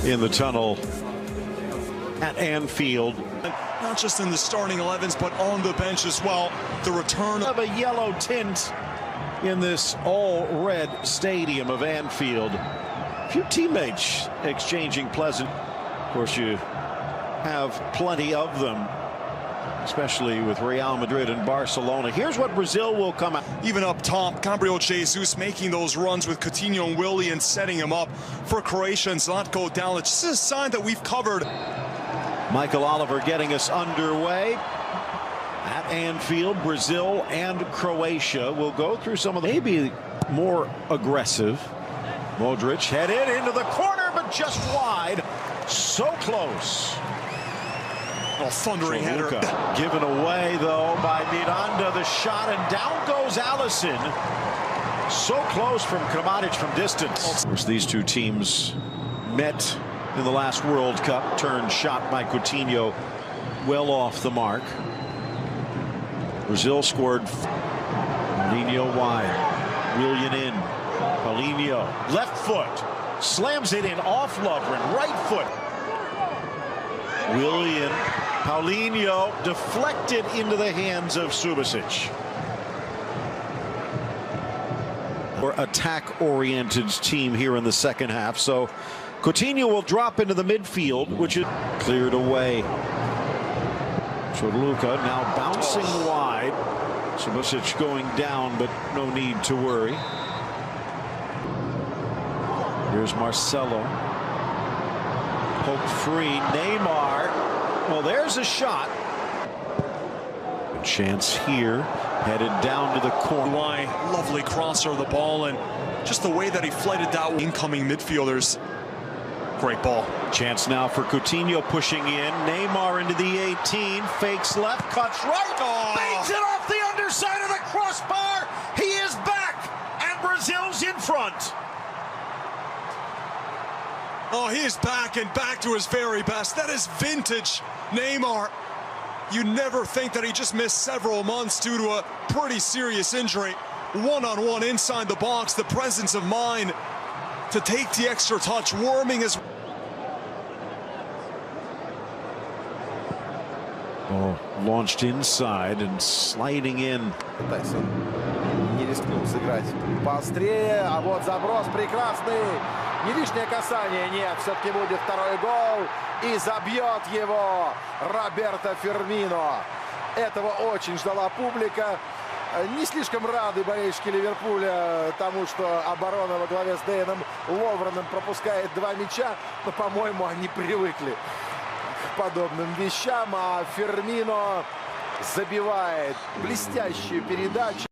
in the tunnel at Anfield. Not just in the starting 11s, but on the bench as well. The return of a yellow tint in this all-red stadium of Anfield. A few teammates exchanging pleasant. Of course, you have plenty of them, especially with Real Madrid and Barcelona. Here's what Brazil will come out. Even up top, Gabriel Jesus making those runs with Coutinho and Willian setting him up for Croatia and Zlatko Dalic. This is a sign that we've covered. Michael Oliver getting us underway at Anfield. Brazil and Croatia will go through some of the maybe more aggressive. Modric headed into the corner, but just wide. So close. Oh, thundering header. Given away, though, by Miranda. The shot, and down goes Allison. So close from Kramaric from distance. Of course, these two teams met in the last World Cup. Turn shot by Coutinho well off the mark. Brazil scored. Paulinho wide. Willian in. Paulinho, left foot. Slams it in off Lovren. Right foot. Willian. Paulinho deflected into the hands of Subasic. Or attack-oriented team here in the second half. So Coutinho will drop into the midfield, which is cleared away. Luka now bouncing wide. Subasic going down, but no need to worry. Here's Marcelo. Poke free. Neymar. Well, there's a shot. Chance here. Headed down to the corner. Lovely crosser of the ball, and just the way that he flighted that incoming midfielders. Great ball. Chance now for Coutinho pushing in. Neymar into the 18. Fakes left. Cuts right. Oh. Bangs it off the underside of the crossbar. He is back. And Brazil's in front. Oh, he is back, and back to his very best. That is vintage Neymar. You never think that he just missed several months due to a pretty serious injury. One-on-one inside the box, the presence of mind to take the extra touch, warming his... Oh, launched inside and sliding in. Тайсон не рискнул сыграть поострее, а вот заброс прекрасный. Не лишнее касание, нет, все-таки будет второй гол. И забьет его Роберто Фермино. Этого очень ждала публика. Не слишком рады болельщики Ливерпуля тому, что оборона во главе с Дэном Ловреном пропускает два мяча. Но, по-моему, они привыкли к подобным вещам. А Фермино забивает блестящую передачу.